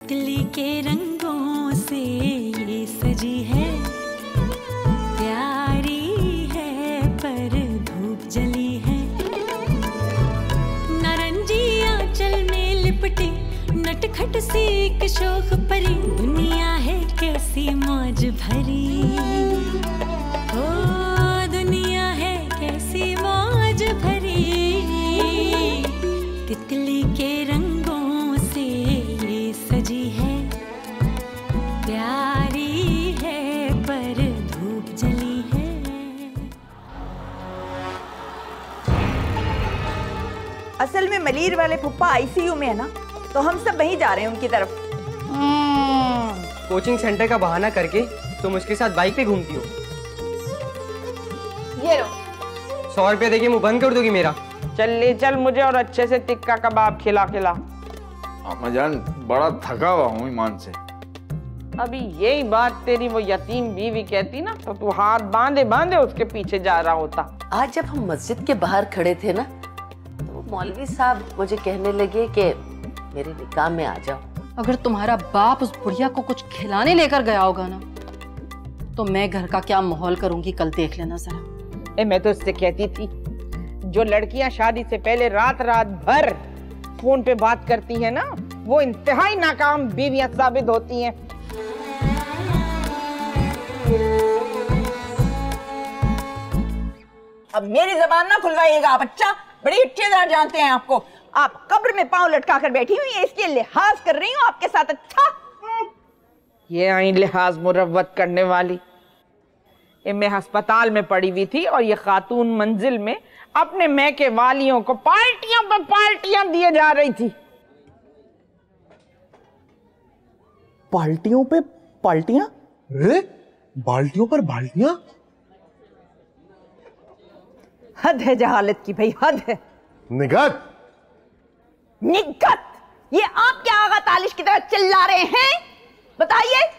तितली के रंगों से ये सजी है, प्यारी है पर धूप जली है। नारंगी आंचल में लिपटी नटखट सी एक शोख परी, दुनिया है कैसी मौज भरी। ओ दुनिया है कैसी मौज भरी, तितली के रंगों से ये सजी है, प्यारी है पर धूप जली है। असल में मलीर वाले पुप्पा आईसीयू में है ना, तो हम सब वहीं जा रहे हैं उनकी तरफ। कोचिंग सेंटर का बहाना करके तुम उसके साथ बाइक पे घूमती हो। ये लो 100 रुपया देके मुंह बंद कर दोगी मेरा? चल ले चल मुझे और अच्छे से टिक्का कबाब खिला। अम्मा जान बड़ा थका हुआ हूँ ईमान से। अभी यही बात तेरी वो यतीम बीवी कहती ना, तो तू हाथ बांधे बांधे उसके पीछे जा रहा होता। आज जब हम मस्जिद के बाहर खड़े थे ना, तो मौलवी साहब मुझे कहने लगे कि मेरे निकाह में आ जाओ। अगर तुम्हारा बाप उस बुढ़िया को कुछ खिलाने लेकर गया होगा ना, तो मैं घर का क्या माहौल करूंगी कल देख लेना जरा। मैं तो उससे कहती थी, जो लड़कियां शादी से पहले रात रात भर फोन पे बात करती हैं ना, वो इंतहाई नाकाम बीवियां साबित होती हैं। अब मेरी जबान ना खुलवाइएगा बच्चा, बड़ी अच्छी तरह जानते हैं आपको। आप कब्र में पांव लटका कर बैठी हुई है, इसके लिहाज कर रही हूँ आपके साथ। अच्छा ये आई लिहाज मुरव्वत करने वाली। मैं अस्पताल में पड़ी हुई थी और ये खातून मंजिल में अपने मैके वालियों को पार्टियां पर पार्टियां दिए जा रही थी। पार्टियों पे पार्टियां? बाल्टियों पर बाल्टियां? हद है जहालत की भाई, हद है। निगत निगत, ये आप क्या आगा तालिश की तरह चिल्ला रहे हैं? बताइए।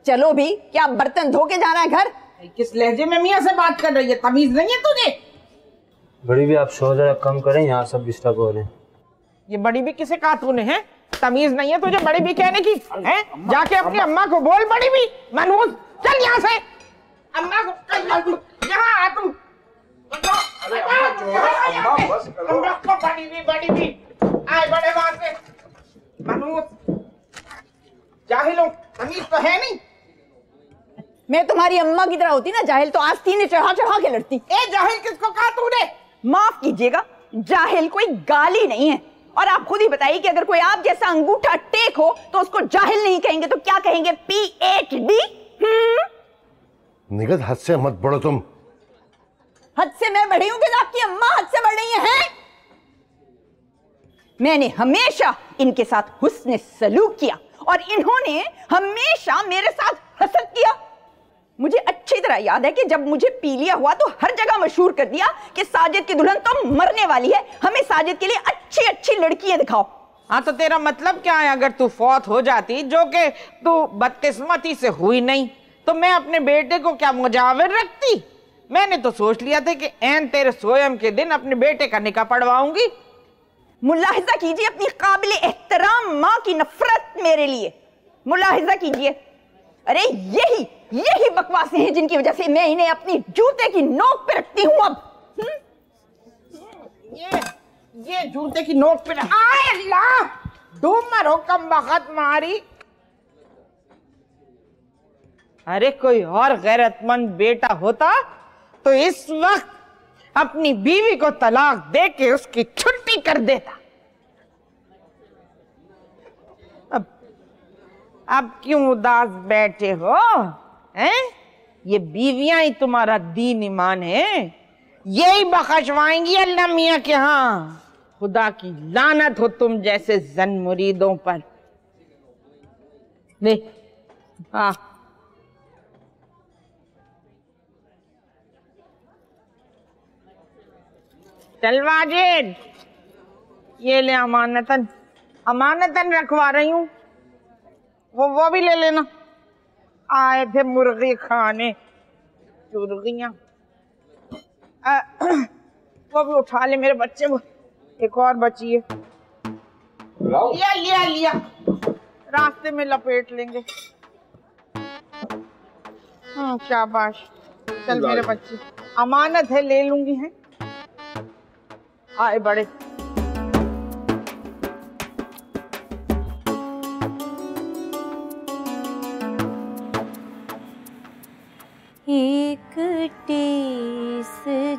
चलो भी, क्या बर्तन धो के जाना है घर? किस लहजे में मियां से बात कर रही है? तमीज नहीं है तुझे? बड़ी भी आप शोर जरा कम करें, यहाँ सब डिस्टर्ब हो रहे हैं। ये बड़ी भी किसे कहा तूने? है तमीज नहीं है तुझे बड़ी भी कहने की? है जाके अपनी अम्मा को बोल बड़ी भी मनहूस। चल यहाँ से, अम्मा को यहाँ आ तू। बड़ी भी आए बड़े वहां से मनहूस जाहिलों, तमीज तो है नहीं। मैं तुम्हारी अम्मा की तरह होती ना जाहिल, तो आज सीने चढ़ा चढ़ा के लड़ती। ए जाहिल किसको कहा तूने? माफ कीजिएगा, जाहिल कोई गाली नहीं है। और आप खुद ही बताइए कि अगर कोई आप जैसा अंगूठा टेक हो तो उसको जाहिल नहीं कहेंगे तो क्या कहेंगे? PhD? निगत हद से मत बढ़ो तुम। हद से मैं बढ़ी हूं कि आपकी अम्मा हद से बढ़ रही है? मैंने हमेशा इनके साथ हुस्न सलूक किया और इन्होंने हमेशा मेरे साथ हसद किया। मुझे अच्छी तरह याद है कि जब मुझे पीलिया हुआ तो हर जगह मशहूर कर दिया कि साजिद की दुल्हन तो मरने वाली है, हमें साजिद के लिए अच्छी अच्छी लड़कियां दिखाओ। हाँ तो तेरा मतलब क्या है? अगर तू फौत हो जाती, जो कि तू बदकिस्मती से हुई नहीं, तो मैं अपने बेटे को क्या मुजाविर रखती? मैंने तो सोच लिया था कि ऐन तेरे सोयम के दिन अपने बेटे का निकाह पढ़वाऊंगी। मुलाहिजा कीजिए अपनी काबिल एहतराम माँ की नफरत मेरे लिए। मुलाहिजा कीजिए। अरे यही बकवासें हैं जिनकी वजह से मैं इन्हें अपनी जूते की नोक पे रखती हूँ। अब ये जूते की नोक पे आए अल्लाह, डूमर हो कम बखत मारी। अरे कोई और गैरतमंद बेटा होता तो इस वक्त अपनी बीवी को तलाक दे के उसकी छुट्टी कर देता। अब क्यों उदास बैठे हो? हैं? ये बीवियां ही तुम्हारा दीन ईमान है, यही बख्शवाएंगी अल्लाह मियां के यहाँ। खुदा की लानत हो तुम जैसे जन मुरीदों पर। ले हाँ, चल वाजिद, ये ले अमानतन, अमानतन रखवा रही हूँ, वो भी ले लेना। आए थे मुर्गी खाने, चुर्गियां, वो भी उठा ले मेरे बच्चे। वो एक और बची है, लिया लिया लिया। रास्ते में लपेट लेंगे। शाबाश, चल मेरे बच्चे, अमानत है, ले लूंगी है। आए बड़े। एक टीस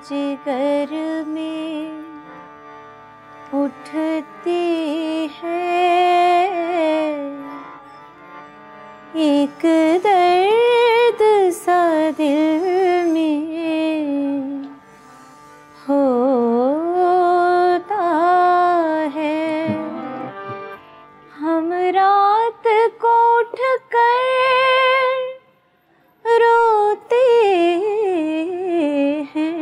जिगर में उठती है, एक दर्द सा दिल में होता है। हम रात को उठकर रोते हैं,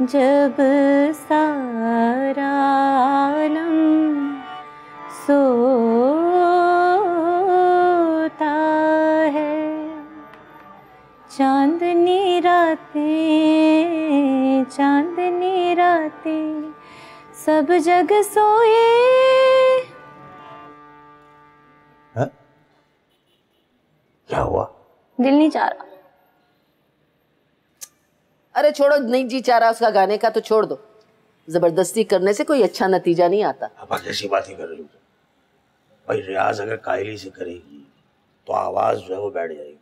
जब सारा आलम सोता है। चांदनी रातें सब जग सोए। क्या हुआ? दिल नहीं चाह रहा। अरे छोड़ो, नहीं जी चाह रहा उसका गाने का तो छोड़ दो। जबरदस्ती करने से कोई अच्छा नतीजा नहीं आता। अब कैसी बातें कर रही हो भाई? रियाज अगर कायली से करेगी तो आवाज जो है वो बैठ जाएगी।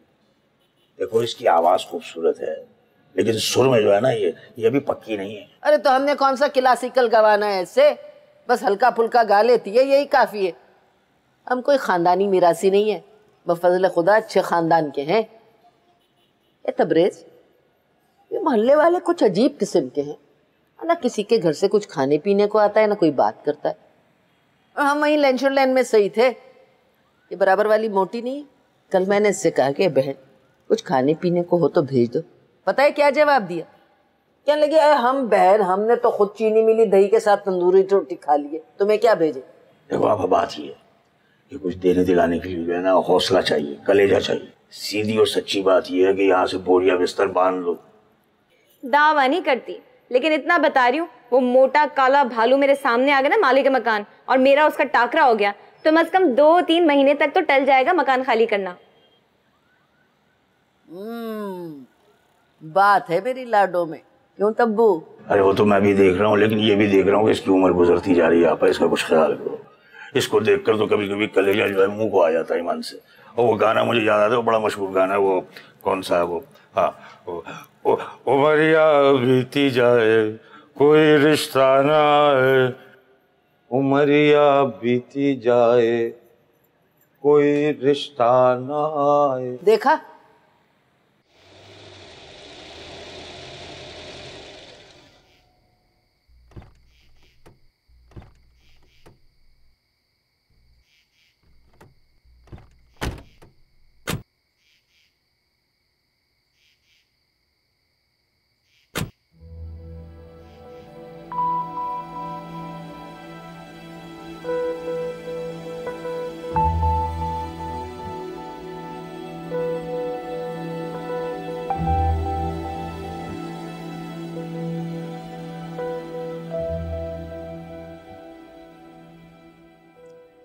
देखो इसकी आवाज खूबसूरत है, लेकिन सुर में जो है ना ये अभी पक्की नहीं है। अरे तो हमने कौन सा क्लासिकल गवाना है इससे? बस हल्का फुल्का गा लेती है, यही काफी है। हम कोई खानदानी मिरासी नहीं है, बफज़ल खुदा अच्छे खानदान के हैं। ये तबरेज, ये मोहल्ले वाले कुछ अजीब किस्म के हैं। ना किसी के घर से कुछ खाने पीने को आता है, ना कोई बात करता है। और हम वहीं लेंचर लैंड में सही थे। ये बराबर वाली मोटी नहीं है। कल मैंने इससे कहा कि बहन कुछ खाने पीने को हो तो भेज दो। पता है क्या जवाब दिया? क्या लगे हम बहन, हमने तो खुद चीनी मिली दही के साथ तंदूरी रोटी खा लिए, तुम्हें क्या भेजे? देखो आप, बात ही है कि कुछ देने दिलाने के लिए जो है ना हौसला चाहिए, कलेजा चाहिए। सीधी और सच्ची बात यह है कि यहाँ से बोरिया बिस्तर बांध लो। दावा नहीं करती, लेकिन इतना बता रही हूँ, वो मोटा काला भालू मेरे सामने आ गया ना मालिक का मकान, और मेरा उसका टाकरा हो गया, तो कम से कम 2-3 महीने तक तो टल जाएगा मकान खाली करना। बात है मेरी लाडो में, क्यों तब्बू? अरे वो तो मैं भी देख रहा हूँ, लेकिन ये भी देख रहा हूँ कि इसकी उम्र गुजरती जा रही है। आप इसका कुछ ख्याल करो। इसको देखकर तो कभी कभी कलेजा जो है मुंह को आ जाता है ईमान से। और वो गाना मुझे याद आता है, वो बड़ा मशहूर गाना है, वो कौन सा है वो? हाँ, उमरिया बीती जाए कोई रिश्ता ना आए, उमरिया बीती जाए कोई रिश्ता ना आए। देखा,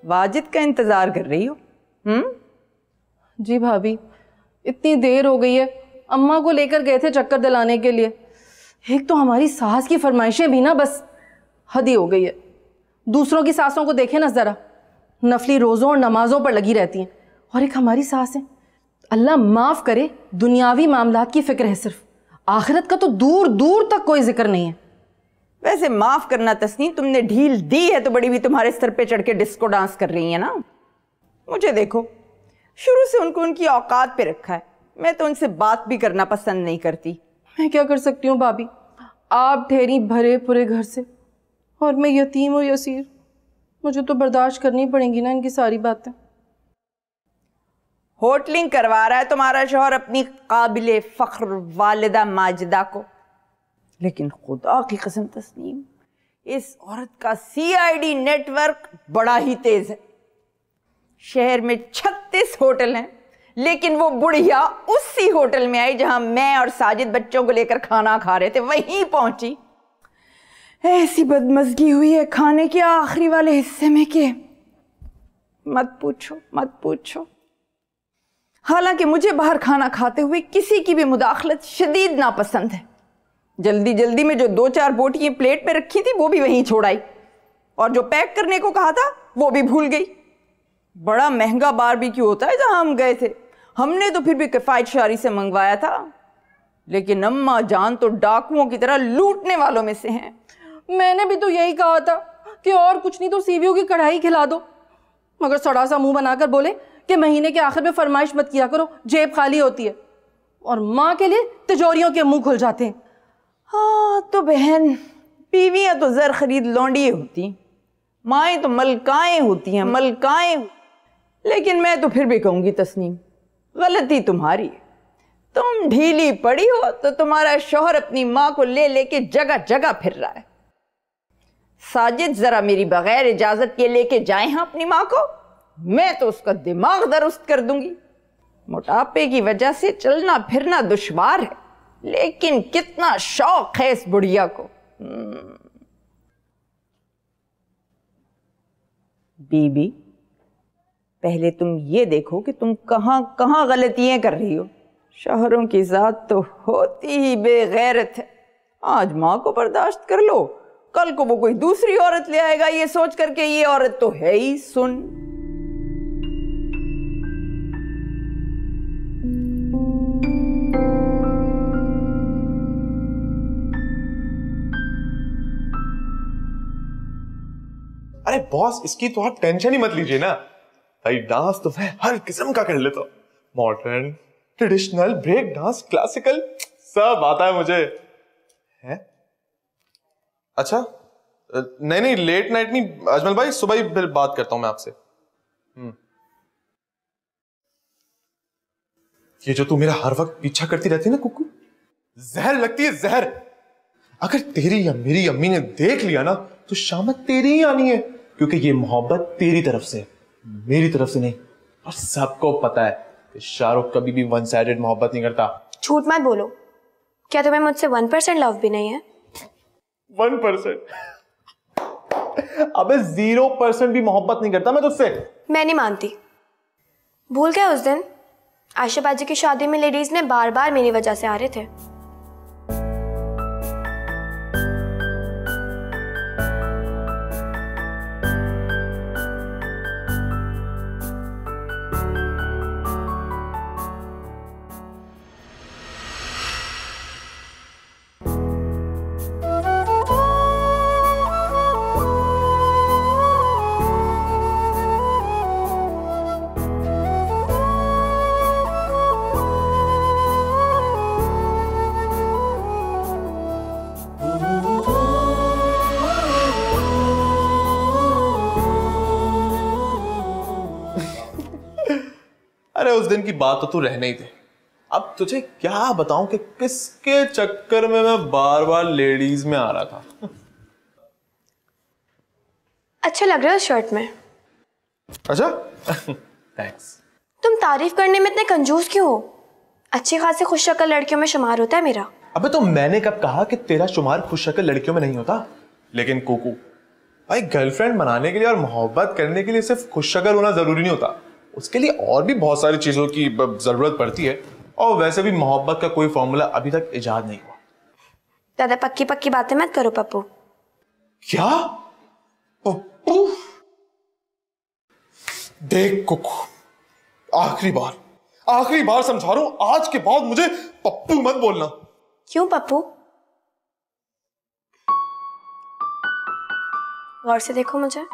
वाजिद का इंतजार कर रही हो? जी भाभी, इतनी देर हो गई है। अम्मा को लेकर गए थे चक्कर दिलाने के लिए। एक तो हमारी सास की फरमाइशें भी ना बस हद ही हो गई है। दूसरों की सासों को देखें ना ज़रा, नफली रोज़ों और नमाज़ों पर लगी रहती हैं, और एक हमारी सास है, अल्लाह माफ़ करे, दुनियावी मामलात की फ़िक्र है सिर्फ, आखिरत का तो दूर दूर तक कोई जिक्र नहीं है। वैसे माफ करना तस्नीम, तुमने ढील दी है तो बड़ी भी तुम्हारे सर पे चढ़ के डिस्को डांस कर रही है ना। मुझे देखो, शुरू से उनको उनकी औकात पे रखा है। मैं तो उनसे बात भी करना पसंद नहीं करती। मैं क्या कर सकती हूँ भाभी, आप ठहरी भरे पूरे घर से और मैं यतीम और यसीर। मुझे तो बर्दाश्त करनी पड़ेंगी ना इनकी सारी बातें। होटलिंग करवा रहा है तुम्हारा शौहर अपनी काबिले फख्र वालिदा माजिदा को, लेकिन खुदा की कसम तस्नीम, इस औरत का CID नेटवर्क बड़ा ही तेज है। शहर में 36 होटल हैं, लेकिन वो बुढ़िया उसी होटल में आई जहां मैं और साजिद बच्चों को लेकर खाना खा रहे थे, वहीं पहुंची। ऐसी बदमज़गी हुई है खाने के आखिरी वाले हिस्से में कि मत पूछो मत पूछो। हालांकि मुझे बाहर खाना खाते हुए किसी की भी मुदाखलत शदीद नापसंद है। जल्दी जल्दी में जो 2-4 बोटियां प्लेट में रखी थी वो भी वहीं छोड़ाई, और जो पैक करने को कहा था वो भी भूल गई। बड़ा महंगा बारबेक्यू होता है जहां हम गए थे। हमने तो फिर भी किफायत शारी से मंगवाया था, लेकिन अम्मा जान तो डाकुओं की तरह लूटने वालों में से हैं। मैंने भी तो यही कहा था कि और कुछ नहीं तो सीवियों की कढ़ाई खिला दो, मगर सड़ा सा मुंह बनाकर बोले कि महीने के आखिर में फरमाइश मत किया करो, जेब खाली होती है। और माँ के लिए तिजोरियों के मुंह खुल जाते हैं। हाँ तो बहन, बीवियां तो जर खरीद लौंडिये होती, माएँ तो मलकाएं होती हैं, मलकाएं। लेकिन मैं तो फिर भी कहूंगी तस्नीम, गलती तुम्हारी है। तुम ढीली पड़ी हो तो तुम्हारा शौहर अपनी माँ को ले लेके जगह जगह फिर रहा है। साजिद जरा मेरी बगैर इजाजत के लेके जाए हैं अपनी माँ को, मैं तो उसका दिमाग दुरुस्त कर दूंगी। मोटापे की वजह से चलना फिरना दुश्वार है, लेकिन कितना शौक है इस बुढ़िया को। बीबी, पहले तुम ये देखो कि तुम कहां कहां गलतियां कर रही हो। शौहरों की जात तो होती ही बेगैरत है। आज माँ को बर्दाश्त कर लो, कल को वो कोई दूसरी औरत ले आएगा ये सोच करके ये औरत तो है ही सुन। अरे बॉस, इसकी तो आप टेंशन ही मत लीजिए ना भाई। डांस तो मैं हर किस्म का कर लेता हूँ, modern, traditional, break dance, classical, सब आता है मुझे। है? अच्छा, नहीं नहीं, लेट नाइट नहीं अजमल भाई, सुबह ही फिर बात करता हूं मैं आपसे। ये जो तू मेरा हर वक्त पीछा करती रहती है ना कुकू, जहर लगती है, जहर। अगर तेरी या मेरी अम्मी ने देख लिया ना तो शामत तेरी ही आनी है, क्योंकि ये मोहब्बत तेरी तरफ से, मेरी तरफ से नहीं। और सबको पता है कि शाहरुख कभी भी वन साइडेड मोहब्बत नहीं करता। झूठ मत बोलो, क्या तुम्हें मुझसे 1% लव भी नहीं है? 1%? अबे 0% भी मोहब्बत नहीं करता मैं तुझसे। मैं नहीं मानती। भूल गए उस दिन आयशा बाजी की शादी में लेडीज ने बार बार मेरी वजह से आ रहे थे। अरे उस दिन की बात तो तू रहने ही दे। अब तुझे क्या बताऊं कि किसके चक्कर में मैं बार बार लेडीज में आ रहा था। अच्छा लग रहा है उस शर्ट में। अच्छा थैंक्स। तुम तारीफ करने में इतने कंजूस क्यों हो? अच्छी खासी खुश शक्ल लड़कियों में शुमार होता है मेरा। अबे तो मैंने कब कहा कि तेरा शुमार खुश शक्ल लड़कियों में नहीं होता? लेकिन कुकू भाई, गर्लफ्रेंड बनाने के लिए और मोहब्बत करने के लिए सिर्फ खुश शक्ल होना जरूरी नहीं होता, उसके लिए और भी बहुत सारी चीजों की जरूरत पड़ती है। और वैसे भी मोहब्बत का कोई फॉर्मूला अभी तक इजाद नहीं हुआ। ज्यादा पक्की पक्की बातें मत करो पप्पू। क्या पप्पू? देख कुकू, आखिरी बार समझा रहा हूं, आज के बाद मुझे पप्पू मत बोलना। क्यों पप्पू? गौर से देखो मुझे।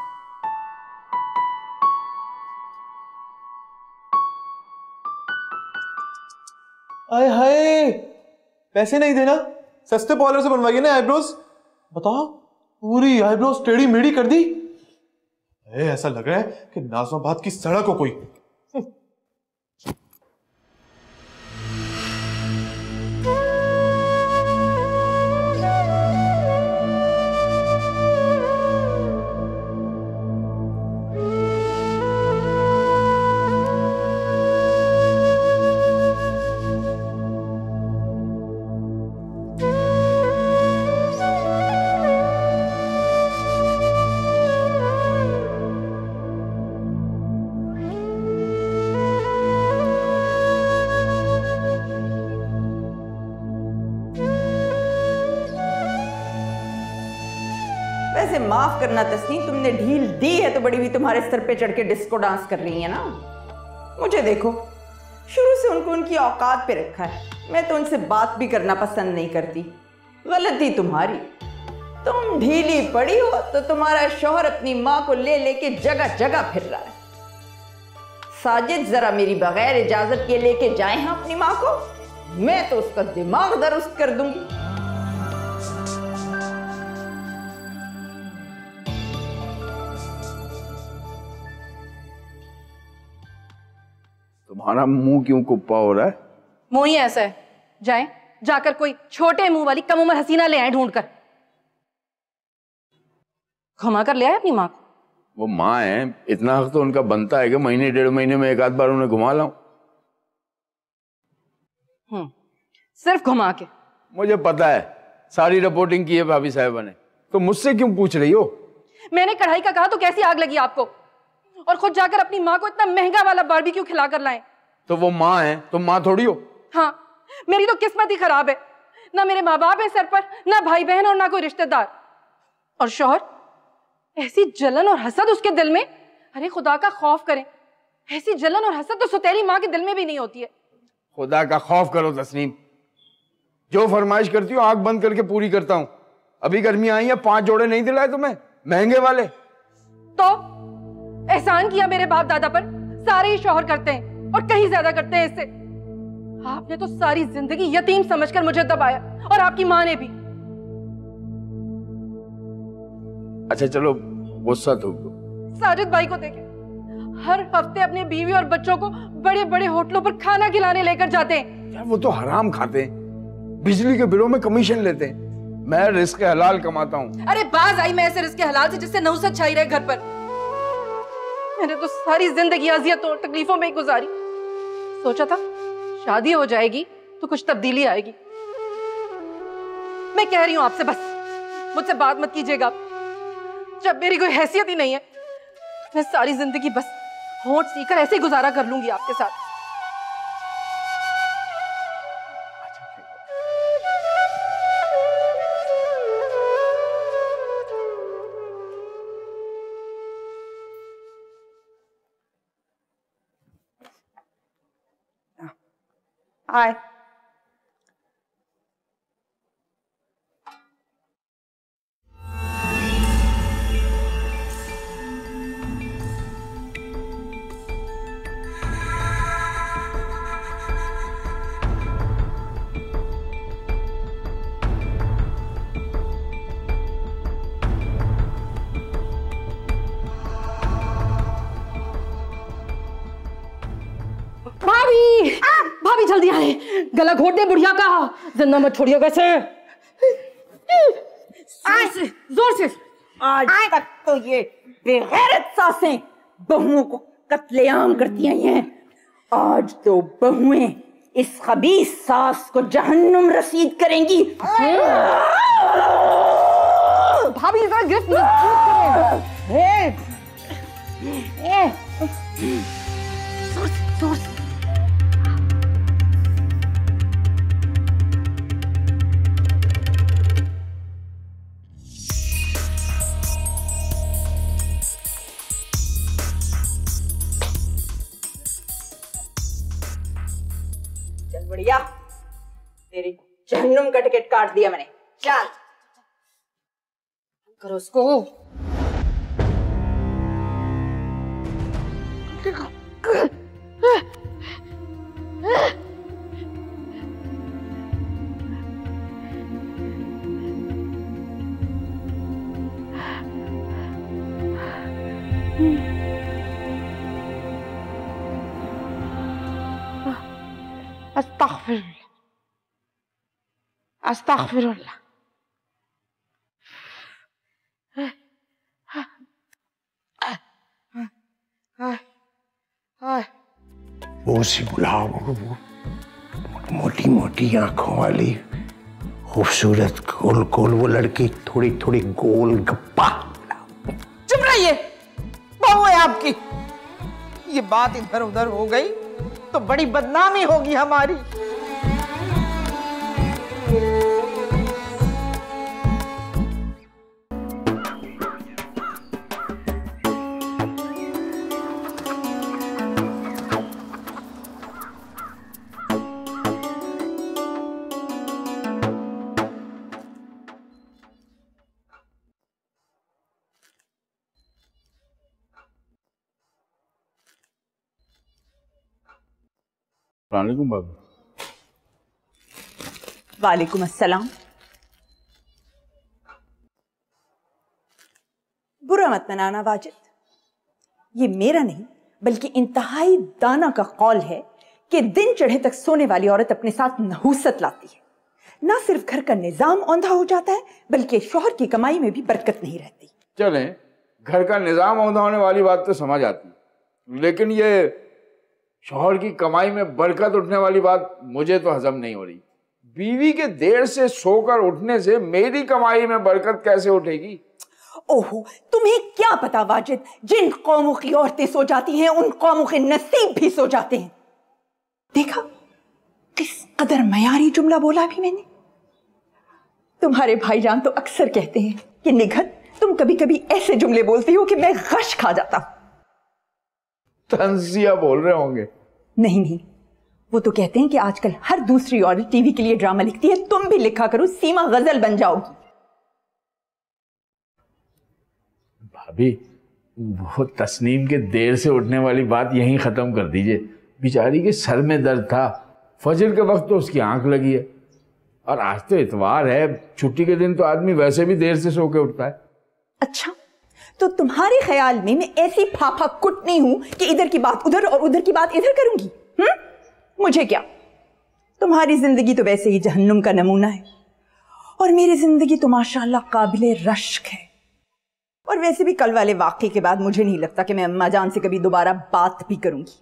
आय हाय, पैसे नहीं देना? सस्ते पार्लर से बनवाइए ना आईब्रोज। बताओ, पूरी आईब्रोज टेढ़ी मेढ़ी कर दी। ऐसा लग रहा है कि नाज़िमाबाद की सड़क हो कोई। माफ करना तस्नीम, तुमने ढील दी है तो बड़ी भी तुम्हारे सर पे चढ़ के डिस्को डांस कर रही है ना। मुझे देखो, शुरू से उनको उनकी औकात पे रखा है, मैं तो उनसे बात भी करना पसंद नहीं करती। गलती तुम्हारी, तुम ढीली पड़ी हो तो तुम्हारा शौहर अपनी माँ को ले लेके जगह जगह फिर रहा है। साजिद जरा मेरी बगैर इजाजत के लेके जाए हैं अपनी माँ को, मैं तो उसका दिमाग दुरुस्त कर दूंगी। तुम्हारा मुंह क्यों कुप्पा हो रहा है? मुंह ही ऐसा है। जाएं, जाकर कोई छोटे मुंह वाली कम उम्र हसीना ले आए ढूंढकर। घुमा कर ले आए अपनी माँ को। वो माँ है, इतना हक तो उनका बनता है कि महीने 1.5 महीने में एक आध बार उन्हें घुमा लाऊं। सिर्फ घुमा के? मुझे पता है, सारी रिपोर्टिंग की है भाभी साहिबा ने, तो मुझसे क्यों पूछ रही हो? मैंने कढ़ाई का कहा तो कैसी आग लगी आपको? और खुद जाकर अपनी माँ को इतना महंगा वाला बारबेक्यू खिला कर लाए। तो वो माँ है, तुम माँ थोड़ी हो। हाँ, मेरी तो किस्मत ही खराब है, ना मेरे माँ बाप है सर पर, ना भाई बहन और ना कोई रिश्तेदार। और शौहर, ऐसी जलन और हसद उसके दिल में। अरे खुदा का खौफ करें, ऐसी जलन और हसद तो सुतेली माँ के दिल में भी नहीं होती है। खुदा का खौफ करो तस्नीम, जो फरमाइश करती हो आंख बंद करके पूरी करता हूं। अभी गर्मी आई है, 5 जोड़े नहीं दिलाए तुम्हें महंगे वाले? तो एहसान किया मेरे बाप दादा पर, सारे ही शौहर करते हैं और कहीं ज्यादा करते हैं इससे। आपने तो सारी जिंदगी यतीम समझकर मुझे दबाया, और आपकी माँ ने भी। अच्छा चलो गुस्सा थूक दो। साजिद भाई को देखे, हर हफ्ते अपनी बीवी और बच्चों को बड़े बड़े होटलों पर खाना खिलाने लेकर जाते हैं। यार वो तो हराम खाते हैं, बिजली के बिलों में कमीशन लेते हैं। मैं रिस्क हलाल कमाता हूँ। अरे बाज आई मैं ऐसे रिस्क हलाल से जिससे नौसत छाई रहे घर पर। मैंने तो सारी जिंदगी अजियत और तकलीफों में गुजारी। सोचा था शादी हो जाएगी तो कुछ तब्दीली आएगी। मैं कह रही हूँ आपसे, बस मुझसे बात मत कीजिएगा। जब मेरी कोई हैसियत ही नहीं है, मैं सारी जिंदगी बस होंठ सीकर ऐसे ही गुजारा कर लूंगी आपके साथ। आए। भाभी जल्दी आए, गला घोट दे बुढ़िया का, जिंदा मत छोड़िए वैसे। जोर से। आज तक तो ये बेगैरत सासें बहुओं को कत्लेआम करती आई हैं, आज तो बहुएं इस खबीस सास को जहन्नुम रसीद करेंगी। भाभी जरा गिरफ्त मजबूत करें। जोर से। बढ़िया, तेरी जहन्नुम का टिकट काट दिया मैंने। चल करो उसको। अस्तगफिरुल्लाह। वो सी बुलाओ, मोटी मोटी आंखों वाली खूबसूरत गोल गोल वो लड़की, थोड़ी थोड़ी गोल गप्पा। चुप रहिए, बहू है आपकी। ये बात इधर उधर हो गई तो बड़ी बदनामी होगी हमारी। वालेकुम बाबू। वालेकुम अस्सलाम। बुरा मत मनाना वाजिद, ये मेरा नहीं बल्कि इंतहाई दाना का कौल है कि दिन चढ़े तक सोने वाली औरत अपने साथ नहूसत लाती है। ना सिर्फ घर का निजाम औंधा हो जाता है बल्कि शौहर की कमाई में भी बरकत नहीं रहती। चलें, घर का निजाम औंधा होने वाली बात तो समझ आती, लेकिन ये शौहर की कमाई में बरकत उठने वाली बात मुझे तो हजम नहीं हो रही। बीवी के देर से सोकर उठने से मेरी कमाई में बरकत कैसे उठेगी? ओहो, तुम्हें क्या पता वाजिद, जिन कौमों की औरतें सो जाती हैं उन कौमों के नसीब भी सो जाते हैं। देखा किस कदर मयारी जुमला बोला भी मैंने। तुम्हारे भाईजान तो अक्सर कहते हैं कि निघत, तुम कभी कभी ऐसे जुमले बोलती हो कि मैं गश खा जाता। तंजिया बोल रहे होंगे। नहीं नहीं, वो तो कहते हैं कि आजकल हर दूसरी औरत टीवी के लिए ड्रामा लिखती है, तुम भी लिखा करो, सीमा गजल बन जाओगी। भाभी, वो तस्नीम के देर से उठने वाली बात यहीं खत्म कर दीजिए। बेचारी के सर में दर्द था, फजर के वक्त तो उसकी आंख लगी है, और आज तो इतवार है, छुट्टी के दिन तो आदमी वैसे भी देर से सो के उठता है। अच्छा, तो तुम्हारे ख्याल में मैं ऐसी फाफा कुटनी हूं कि इधर की बात उधर और उधर की बात इधर करूंगी? मुझे क्या, तुम्हारी जिंदगी तो वैसे ही जहन्नुम का नमूना है और मेरी जिंदगी तो माशाल्लाह काबिले रश्क है। और वैसे भी कल वाले वाक़े के बाद मुझे नहीं लगता कि मैं अम्मा जान से कभी दोबारा बात भी करूंगी।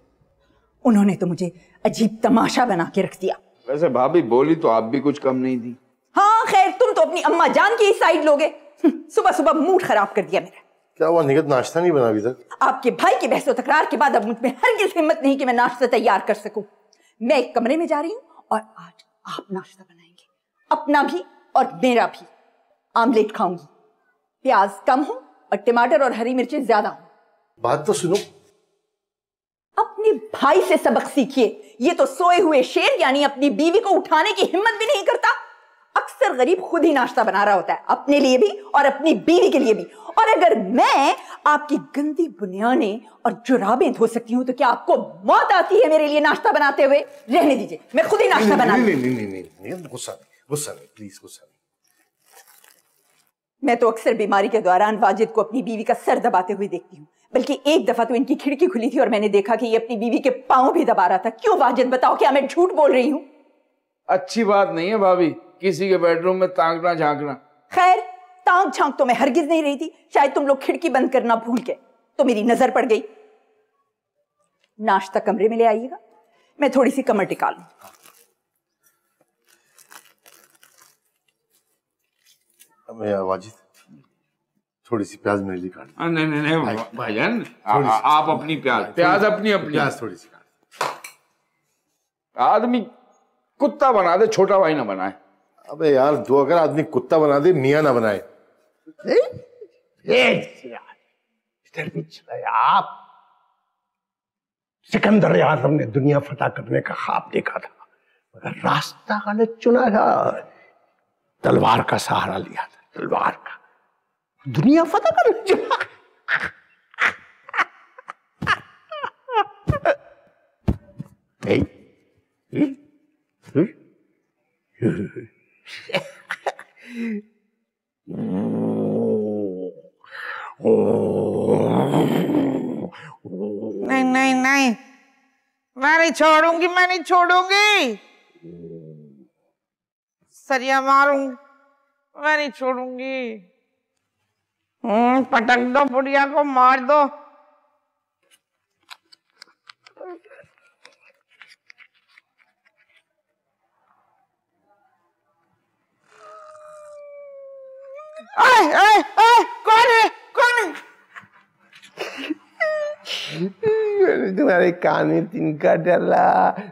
उन्होंने तो मुझे अजीब तमाशा बना के रख दिया। वैसे भाभी बोली तो आप भी कुछ कम नहीं थी। हाँ खैर, तुम तो अपनी अम्मा जान की ही साइड लोगे। सुबह सुबह मूड खराब कर दिया मेरा। क्या हुआ निगत, नाश्ता नहीं बना अभी तक? आपके भाई की बहसो तकरार के बाद अब मुझ में हरगिज़ हिम्मत नहीं कि मैं नाश्ता तैयार कर सकूं। मैं एक कमरे में जा रही हूं और आज आप नाश्ता बनाएंगे, अपना भी और मेरा भी। आमलेट खाऊंगी, प्याज कम हो और टमाटर और हरी मिर्चें ज्यादा हो। बात तो सुनो, अपने भाई से सबक सीखिए। ये तो सोए हुए शेर यानी अपनी बीवी को उठाने की हिम्मत भी नहीं करता। अक्सर गरीब खुद ही नाश्ता बना रहा होता है, अपने लिए भी और अपनी बीवी के लिए भी। और अगर मैं आपकी गंदी बुनियाने और जुराबें धो सकती हूं तो क्या आपको मौत आती है मेरे लिए नाश्ता बनाते हुए? रहने दीजिए, मैं खुद ही नाश्ता बना। नहीं, गुस्सा नहीं, प्लीज गुस्सा नहीं। मैं तो अक्सर बीमारी के दौरान वाजिद को अपनी बीवी का सर दबाते हुए देखती हूँ, बल्कि एक दफा तो इनकी खिड़की खुली थी और मैंने देखा कि ये अपनी बीवी के पांव भी दबा रहा था। क्यों वाजिद, बताओ, क्या मैं झूठ बोल रही हूँ? अच्छी बात नहीं है भाभी किसी के बेडरूम में ताकना झांकना। खैर, ताक झांक तो मैं हरगिज नहीं रही थी, शायद तुम लोग खिड़की बंद करना भूल गए तो मेरी नजर पड़ गई। नाश्ता कमरे में ले आइएगा, मैं थोड़ी सी कमर टिका लूं। वाजिद, थोड़ी सी प्याज मेरे लिए काट। नहीं भाईजान, आप अपनी प्याज अपनी प्याज थोड़ी सी काट। आदमी कुत्ता बना दे, छोटा भाई ना बनाए। अबे यार, जो अगर आदमी कुत्ता बना दे मियां ना बनाए। इधर भी चला आप। सिकंदर आजम ने दुनिया फतह करने का ख्वाब देखा था, मगर रास्ता गलत चुना था। तलवार का सहारा लिया था, तलवार का। दुनिया फतह करने चला। नहीं नहीं नहीं, मैं नहीं छोड़ूंगी, मैं नहीं छोड़ूंगी। सरिया मारूंगी, मैं नहीं छोड़ूंगी। पटक दो, बुढ़िया को मार दो। कौन है, कौन है? तुम्हारे कान में तिनका डाला,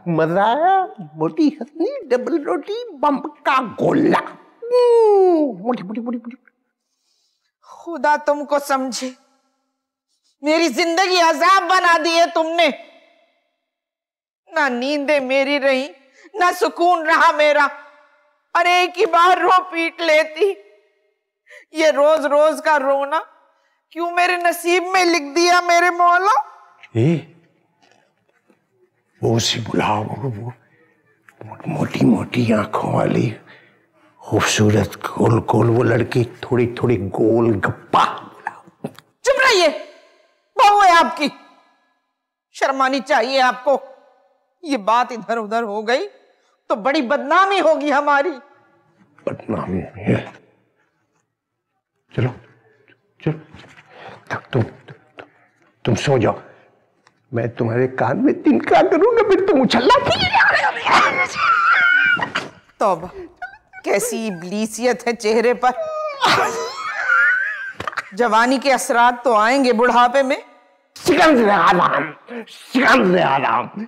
मजा आया? मोटी हथनी, डबल रोटी, बम का गोला। मोटी मोटी मोटी मोटी। खुदा तुमको समझे, मेरी जिंदगी अजाब बना दी है तुमने। ना नींदें मेरी रही, ना सुकून रहा मेरा। अरे एक ही बार रो पीट लेती। ये रोज रोज का रोना क्यों मेरे नसीब में लिख दिया मेरे मौला? वो सी बुलाओ, वो मोटी मोटी आंखों वाली खूबसूरत गोल गोल वो लड़की, थोड़ी थोड़ी गोल गप्पा। चुप रहिए, बहू है आपकी, शर्मानी चाहिए आपको। ये बात इधर उधर हो गई तो बड़ी बदनामी होगी हमारी। बदनामी है? चलो चलो, तुम सो जाओ, मैं तुम्हारे कान में तिनका करूंगा, फिर तुम उछलना। तौबा, कैसी इब्लीसियत है चेहरे पर। जवानी के असरात तो आएंगे बुढ़ापे में। सिकंदर आराम, सिकंदर आराम।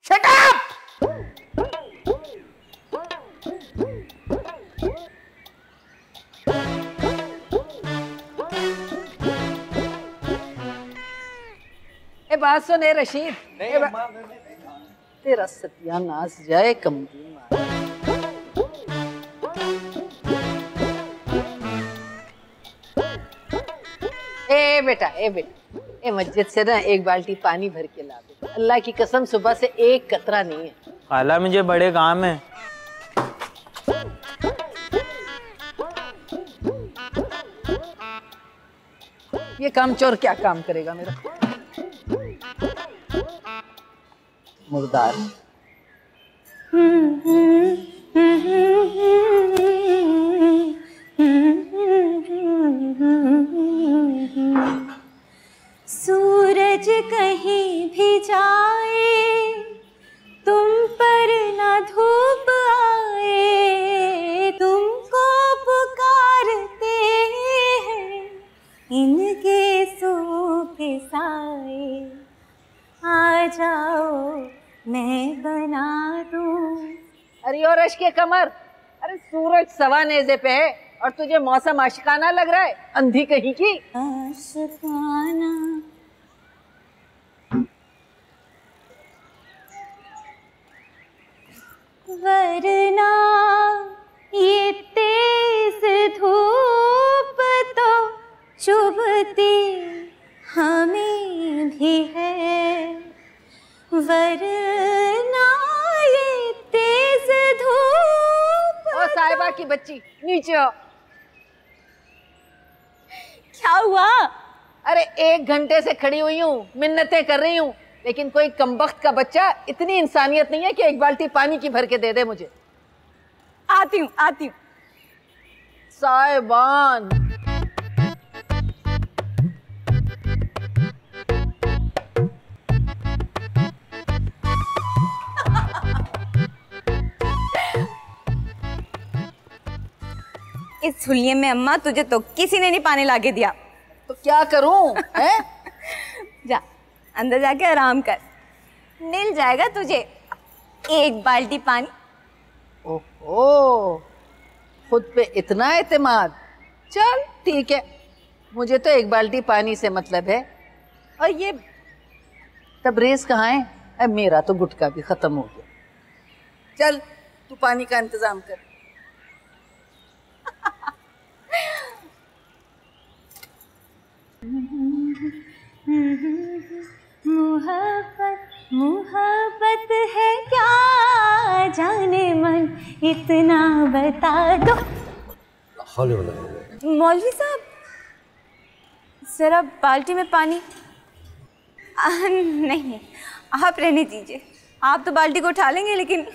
Shut up! ए बात सुन ए रशीद, तेरा सत्यानाश जाए कमजोर। ए बेटा ए मस्जिद से ना एक बाल्टी पानी भर के ला दे। अल्लाह की कसम सुबह से एक कतरा नहीं है। खाला मुझे बड़े काम है। ये कामचोर क्या काम करेगा मेरा मुर्दार। सूरज कहीं भी जाए तुम पर ना धूप आए, तुमको पुकारते हैं इनके सूखे साए। आ जाओ मैं बना दूं। अरे और के कमर, अरे सूरज सवा नेज़े पे है और तुझे मौसम आशिकाना लग रहा है, अंधी कहीं की। आशिकाना वरना ये तेज धूप तो चुभती हमें भी है, वरना ये तेज धूप। ओ साहिबा की बच्ची नीचे आओ। क्या हुआ? अरे 1 घंटे से खड़ी हुई हूँ, मिन्नतें कर रही हूँ, लेकिन कोई कमबख्त का बच्चा, इतनी इंसानियत नहीं है कि एक बाल्टी पानी की भर के दे दे मुझे। आती हूँ साहिबान। इस हुलिये में अम्मा तुझे तो किसी ने नहीं पानी लाके दिया। तो क्या करूं? हैं? जा अंदर जाके आराम कर, मिल जाएगा तुझे 1 बाल्टी पानी। ओहो, खुद पे इतना एतमाद। चल ठीक है, मुझे तो 1 बाल्टी पानी से मतलब है। और ये तबरेज कहाँ है? अब मेरा तो गुटका भी खत्म हो गया। चल तू पानी का इंतजाम कर। मुहब्बत है क्या जाने मन, इतना बता दो। मौलवी साहब जरा बाल्टी में पानी। नहीं आप रहने दीजिए, आप तो बाल्टी को उठा लेंगे लेकिन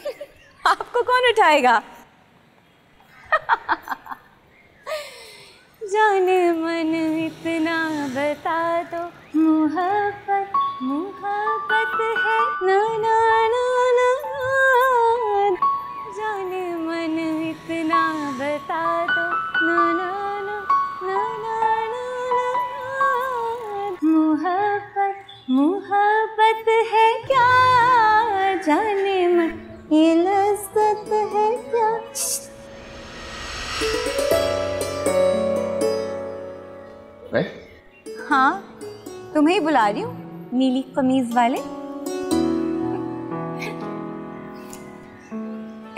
आपको कौन उठाएगा? जाने मन इतना बता दो, मुहब्बत है ना ना ना ना। जाने मन इतना बता दो ना ना ना ना ना ना। मुहब्बत है क्या जाने मन, ये लज़्ज़त है क्या। हाँ तुम्हें ही बुला रही हूँ, नीली कमीज वाले।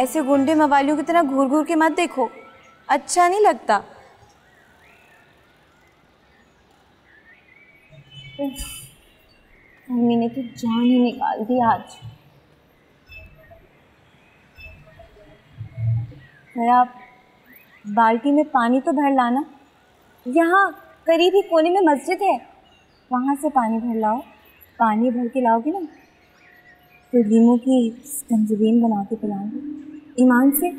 ऐसे गुंडे मवालियों की तरह घूर घूर के मत देखो, अच्छा नहीं लगता। मम्मी ने तो जान ही निकाल दी आज। जरा बाल्टी में पानी तो भर लाना, यहाँ करीब ही कोने में मस्जिद है, वहाँ से पानी भर लाओ। पानी भर के लाओगे ना तो लीमू की गंजबीन बना के पिलाऊंगी, ईमान से।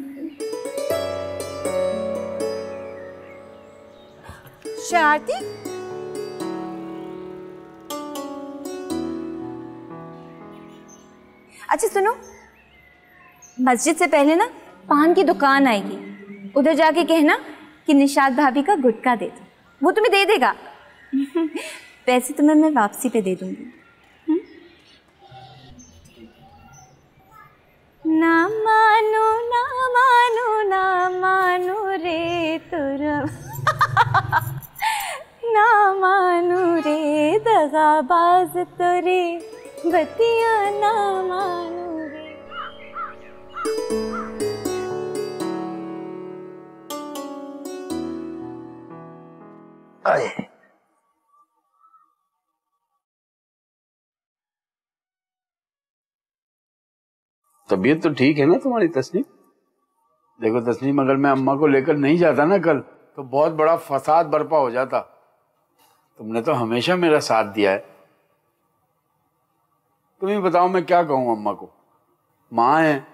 शरारती, अच्छा सुनो, मस्जिद से पहले ना पान की दुकान आएगी, उधर जाके कहना कि निशात भाभी का गुटखा दे दो, वो तुम्हें दे देगा। पैसे तुम्हें मैं वापसी पे दे दूंगी। ना मानो ना मानो ना मानो रे तुरा ना मानो रे दगाबाज तोरे बतिया ना मानो रे। आए तबीयत तो ठीक है ना तुम्हारी तस्नीम? देखो तस्नीम, अगर मैं अम्मा को लेकर नहीं जाता ना कल तो बहुत बड़ा फसाद बर्पा हो जाता। तुमने तो हमेशा मेरा साथ दिया है। तुम ही बताओ मैं क्या कहूँ अम्मा को? माँ है,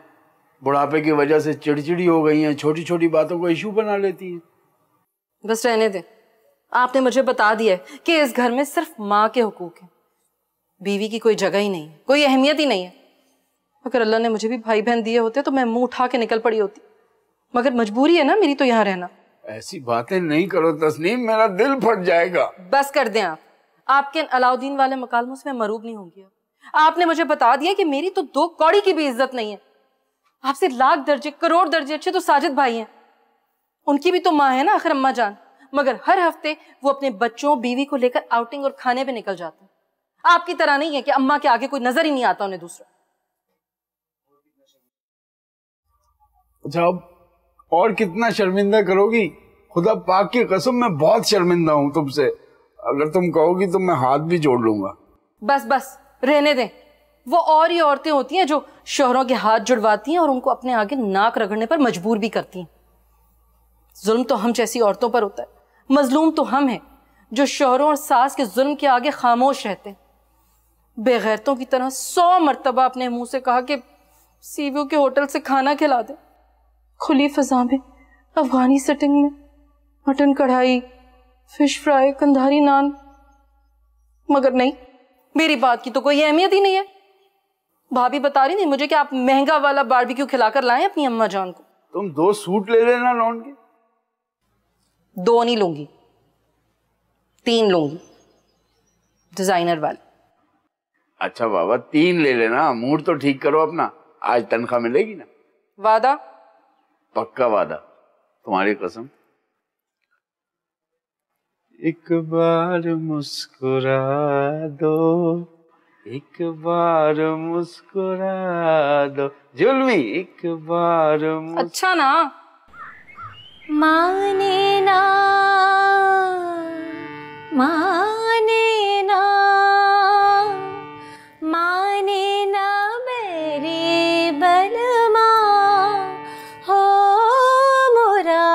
बुढ़ापे की वजह से चिड़चिड़ी हो गई हैं, छोटी छोटी बातों को इशू बना लेती हैं। बस रहने दे, आपने मुझे बता दिया है कि इस घर में सिर्फ माँ के हुकूक हैं, बीवी की कोई जगह ही नहीं है, कोई अहमियत ही नहीं है। अगर अल्लाह ने मुझे भी भाई बहन दिए होते तो मैं मुंह उठा के निकल पड़ी होती, मगर मजबूरी है ना मेरी तो यहाँ रहना। ऐसी बातें नहीं करो तस्नीम, मेरा दिल फट जाएगा। बस कर दें आप, आपके अलाउद्दीन वाले मकालमों से मैं मरूब नहीं होंगी। आपने मुझे बता दिया कि मेरी तो 2 कौड़ी की भी इज्जत नहीं है। आपसे लाख दर्जे करोड़ दर्जे अच्छे तो साजिद भाई हैं, उनकी भी तो माँ है ना आखिर अम्मा जान, मगर हर हफ्ते वो अपने बच्चों बीवी को लेकर आउटिंग और खाने पे निकल जाते हैं। आपकी तरह नहीं है कि अम्मा के आगे कोई नजर ही नहीं आता उन्हें दूसरा। अच्छा अब और कितना शर्मिंदा करोगी? खुदा पाक की कसम मैं बहुत शर्मिंदा हूं तुमसे। अगर तुम कहोगी तो मैं हाथ भी जोड़ लूंगा। बस बस रहने दें, वो और ही औरतें होती हैं जो शोहरों के हाथ जुड़वाती हैं और उनको अपने आगे नाक रगड़ने पर मजबूर भी करती हैं। जुल्म तो हम जैसी औरतों पर होता है, मजलूम तो हम हैं जो शोहरों और सास के जुल्म के आगे खामोश रहते हैं। बेगैरतों की तरह 100 मर्तबा अपने मुंह से कहा कि सीवीओ के होटल से खाना खिला दे, खुली फजा में अफगानी सेटिंग में मटन कढ़ाई, फिश फ्राई, कंधारी नान, मगर नहीं, मेरी बात की तो कोई अहमियत ही नहीं है। भाभी बता रही थी मुझे कि आप महंगा वाला बारबेक्यू खिलाकर लाएं अपनी अम्मा जान को। तुम 2 सूट ले लेना लौन के। 2 नहीं लूंगी, 3 लूंगी, डिजाइनर वाले। अच्छा बाबा 3 ले लेना, मूड तो ठीक करो अपना। आज तनख्वाह मिलेगी ना? वादा? पक्का वादा, तुम्हारी कसम। एक बार मुस्कुरा दो, एक बार मुस्कुरा दो जुल्मी, एक बार अच्छा ना माने ना माने ना माने ना मेरी बलमा हो, मोरा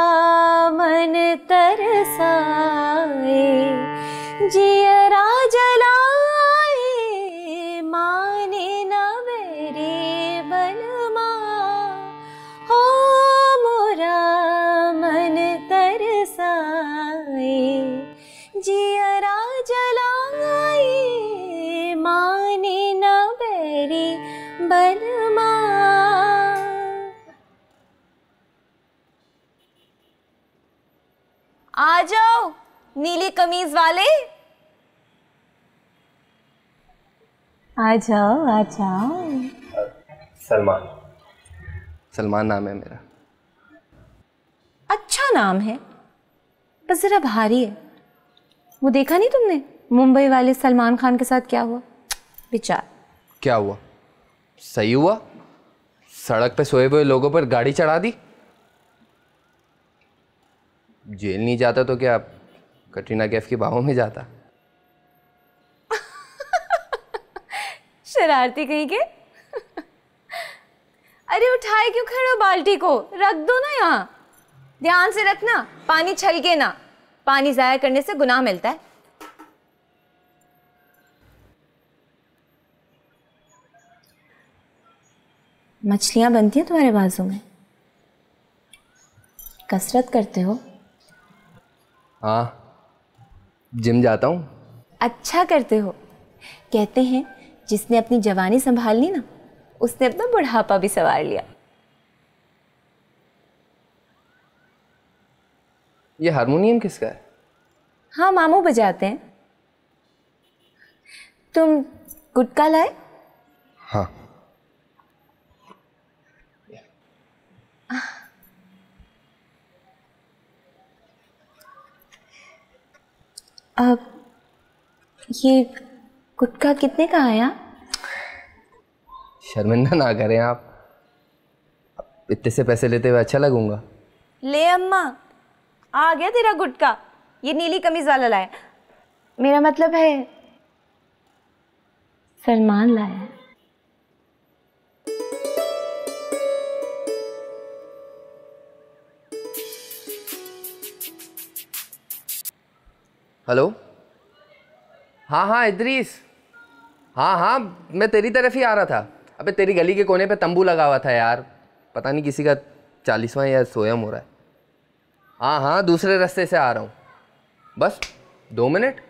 मन तरसाए जियरा जलाए, माने ना मेरी बलमा हो, मोरा मन तरसाए जियरा जलाए, माने ना मेरी बलमा। आ जाओ नीली कमीज वाले, आ जाओ आ जाओ। सलमान, सलमान नाम है मेरा। अच्छा नाम है, बस जरा भारी है। वो देखा नहीं तुमने मुंबई वाले सलमान खान के साथ क्या हुआ? बेचारा। क्या हुआ? सही हुआ? सड़क पे सोए हुए लोगों पर गाड़ी चढ़ा दी। जेल नहीं जाता तो क्या कटरीना कैफ की बाहों में जाता। शरारती कहीं के। अरे उठाए क्यों खड़े हो बाल्टी को, रख दो ना यहाँ। ध्यान से रखना, पानी छलके ना, पानी जाया करने से गुनाह मिलता है। मछलियां बनती हैं तुम्हारे बाजू में? कसरत करते हो? हाँ, जिम जाता हूँ। अच्छा करते हो। कहते हैं जिसने अपनी जवानी संभाल ली ना, उसने अपना बुढ़ापा भी संवार लिया। ये हारमोनियम किसका है? हाँ, मामू बजाते हैं। तुम गुटखा लाए? हाँ। अब ये गुटखा कितने का आया? शर्मिंदा ना करें आप, इतने से पैसे लेते हुए अच्छा लगूंगा। ले अम्मा, आ गया तेरा गुटखा। ये नीली कमीज वाला लाया, मेरा मतलब है सलमान लाया। हेलो, हाँ हाँ इद्रीस, हाँ हाँ मैं तेरी तरफ ही आ रहा था। अबे तेरी गली के कोने पे तंबू लगा हुआ था यार, पता नहीं किसी का 40वां या सोयम हो रहा है। हाँ हाँ दूसरे रास्ते से आ रहा हूँ, बस 2 मिनट।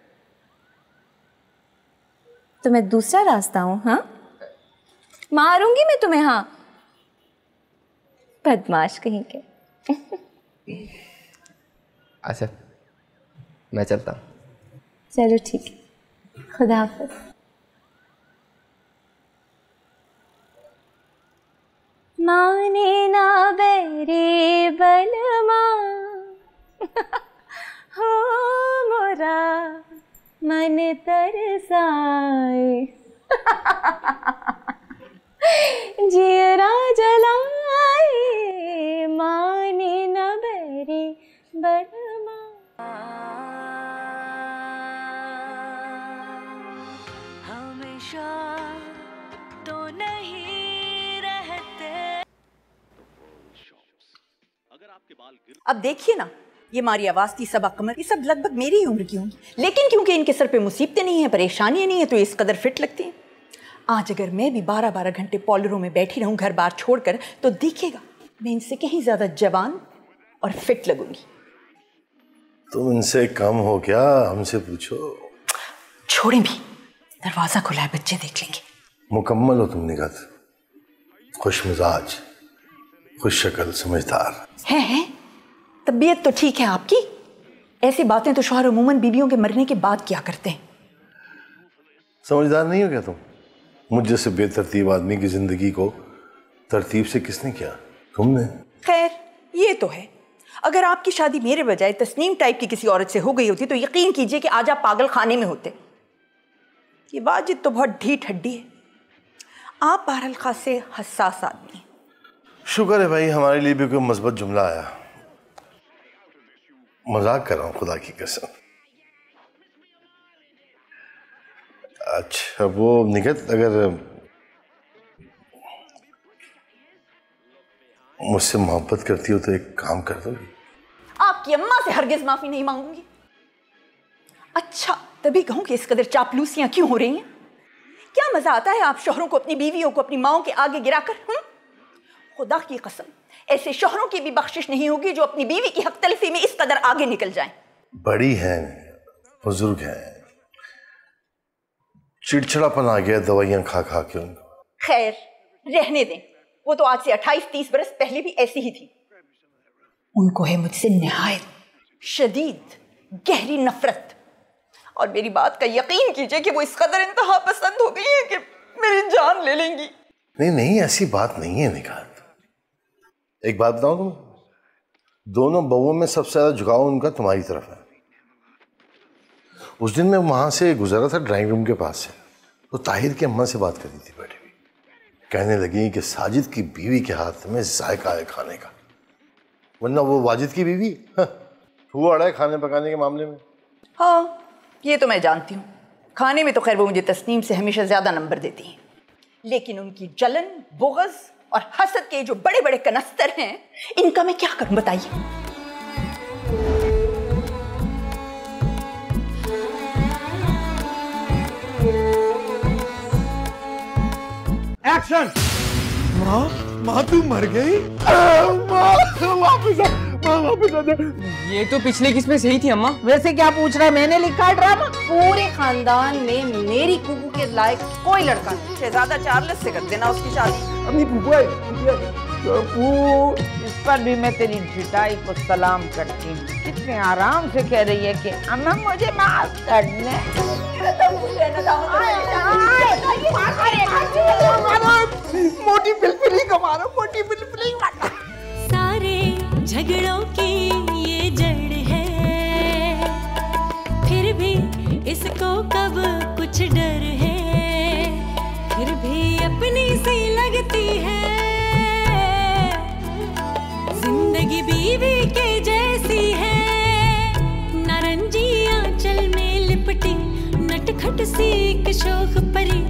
तो मैं दूसरा रास्ता हूँ? हाँ, मारूंगी मैं तुम्हें। हाँ, बदमाश कहीं के। अच्छा मैं चलता हूँ। चलो ठीक है, खुदा हाफिज। माने ना बेरे बलमा हो मोरा मन तरसाए जियरा जलाए, माने ना बेरे बलमा। तो नहीं रहते। अब देखिए ना, ये मारी आवाज थी, सबा कमर, ये सब लगभग मेरी ही उम्र की होंगी, लेकिन क्योंकि इनके सर पे मुसीबतें नहीं है, परेशानियां नहीं है, तो इस कदर फिट लगती हैं। आज अगर मैं भी 12-12 घंटे पॉलरों में बैठी रहूं घर बार छोड़कर, तो दिखेगा मैं इनसे कहीं ज्यादा जवान और फिट लगूंगी। तुम इनसे कम हो क्या? हमसे पूछो। छोड़ें भी, दरवाजा खुला है, बच्चे देख लेंगे। मुकम्मल हो तुम निगत, खुश मिजाज, खुश शक्ल, समझदार है। तबीयत तो ठीक है आपकी। ऐसी बातें तो शौहर अमूमन बीवियों के मरने के बाद क्या करते हैं। समझदार नहीं हो क्या तुम? मुझ जैसे बेतरतीब आदमी की जिंदगी को तरतीब से किसने किया? तुमने। खैर ये तो है, अगर आपकी शादी मेरे बजाय तस्नीम टाइप की किसी औरत से हो गई होती तो यकीन कीजिए कि आज आप पागल खाने में होते। ये वाजिद तो बहुत ढीठ हड्डी है। आप बहरहाल खासे हसास आदमी हैं। शुक्र है भाई, हमारे लिए भी कोई मस्बत जुमला आया। मजाक कर रहा हूँ खुदा की कसम। अच्छा वो निगत, अगर मुझसे मोहब्बत करती हो तो एक काम कर दो। आपकी अम्मा से हरगिज माफी नहीं मांगूंगी। अच्छा तभी कहूं कि इस कदर चापलूसियां क्यों हो रही हैं? क्या मजा आता है आप शौहरों को, अपनी बीवियों को अपनी माओं के आगे गिराकर? खुदा की कसम, ऐसे शौहरों की भी बख्शिश नहीं होगी जो अपनी बीवी की हक तलफी में इस कदर आगे निकल जाएं। बड़ी हैं, बुजुर्ग हैं, चिड़चिड़ापन आ गया दवाइयां खा खा के उनको। खैर रहने दें, वो तो आज से 28-30 बरस पहले भी ऐसी ही थी। उनको है मुझसे निहायत शदीद गहरी नफरत, और मेरी बात का यकीन कीजिए कि वो इस कदर इंतहा पसंद हो गई है कि मेरी जान ले लेंगी। नहीं नहीं, ऐसी बात नहीं है निकात। एक बात बताऊं तुम, दोनों बहुओं में सबसे ज्यादा झुकाव उनका तुम्हारी तरफ है। उस दिन मैं वहां से गुजरा था ड्राइंग रूम के पास से, तो ताहिर की अम्मा से बात करी थी बैठे हुई। कहने लगी कि साजिद की बीवी के हाथ में जायका है खाने का, वरना वो वाजिद की बीवी हुआ है खाने पकाने के मामले में। हाँ ये तो मैं जानती हूँ, खाने में तो खैर वो मुझे तस्नीम से हमेशा ज्यादा नंबर देती हैं, लेकिन उनकी जलन, बुग़्ज़ और हसद के जो बड़े बड़े कनस्तर हैं, इनका मैं क्या करूं बताइए। एक्शन। माँ तू मर गई? वापस आ जा। ये तो पिछले किस में सही थी अम्मा। वैसे क्या पूछ रहा है, मैंने लिखा है ड्रामा। पूरे खानदान में मेरी कुकू के लायक कोई लड़का नहीं। शहजादा चार्ल्स से कर देना उसकी शादी। अपनी फूफा इस पर भी मैं तेरी जुटाई को सलाम करती हूँ। कितने आराम से कह रही है कि अम्मा मुझे माफ कर दे। मोटी पिलपिली का मारो, मोटी पिलपिली। सारे झगड़ों की ये जड़ है, फिर भी इसको कब कुछ डर है, फिर भी अपनी सी लगती है, जिंदगी बीवी के जैसी है, नारंगी आंचल में लिपटी नटखट सी एक शोख परी।